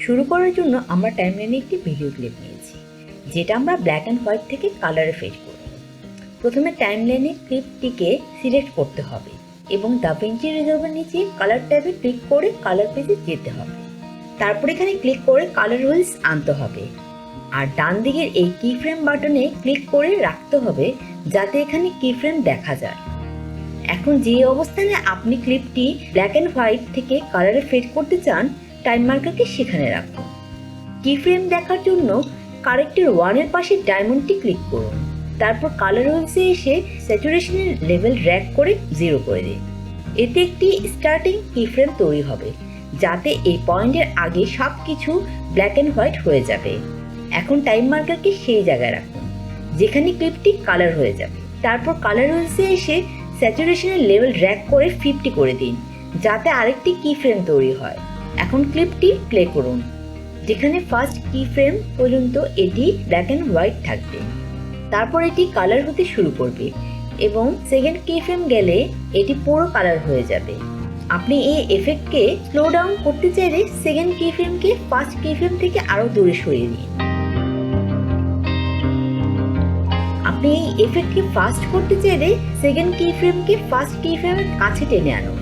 শুরু করার জন্য আমরা টাইমলাইনে একটি ভিডিও ক্লিপ নিয়েছি, যেটা আমরা ব্ল্যাক অ্যান্ড হোয়াইট থেকে কালারে ফেড করব। প্রথমে টাইমলাইনে ক্লিপটিকে সিলেক্ট করতে হবে এবং দাভিঞ্চি রিজলভের নিচে কালার ট্যাবে ক্লিক করে কালার পেজে যেতে হবে। তারপর এখানে ক্লিক করে কালার হুইলস আনতে হবে আর ডান দিকের এই কি ফ্রেম বাটনে ক্লিক করে রাখতে হবে যাতে এখানে কি ফ্রেম দেখা যায়। এখন যে অবস্থানে আপনি ক্লিপটি ব্ল্যাক অ্যান্ড হোয়াইট থেকে কালারে ফেড করতে চান, টাইম মার্কারকে সেখানে রাখুন। কি ফ্রেম দেখার জন্য কারেক্টর 1-এর পাশে ডায়মন্ডটি ক্লিক করুন। তারপর কালার হুইলসে এসে স্যাচুরেশনের লেভেল ড্র্যাগ করে 0 করে দিন। এতে একটি স্টার্টিং কি ফ্রেম তৈরি হবে যাতে এই পয়েন্টের আগে সব কিছু ব্ল্যাক অ্যান্ড হোয়াইট হয়ে যাবে। এখন টাইম মার্কারকে সেই জায়গায় রাখুন যেখানে ক্লিপটি কালার হয়ে যাবে। তারপর কালার হুইলসে এসে স্যাচুরেশনের লেভেল ড্র্যাগ করে 50 করে দিন যাতে আরেকটি কি ফ্রেম তৈরি হয়। এখন ক্লিপটি প্লে করুন। যেখানে ফার্স্ট কি ফ্রেম পর্যন্ত এটি ব্ল্যাক অ্যান্ড হোয়াইট থাকবে, তারপর এটি কালার হতে শুরু করবে এবং সেকেন্ড কি ফ্রেম গেলে এটি পুরো কালার হয়ে যাবে। আপনি এই এফেক্টকে স্লো ডাউন করতে চাইলে সেকেন্ড কি ফ্রেমকে ফার্স্ট কি ফ্রেম থেকে আরও দূরে সরিয়ে দিন। আপনি এই এফেক্টকে ফাস্ট করতে চাইলে সেকেন্ড কি ফ্রেমকে ফার্স্ট কি ফ্রেমের কাছে টেনে আনুন।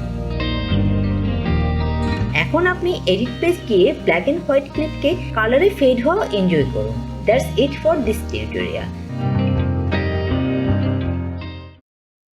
এখন আপনি এডিট পেজ গিয়ে ব্ল্যাক অ্যান্ড হোয়াইট ক্লিপকে কালারে ফেড হওয়া এনজয় করুন। That's it for this tutorial.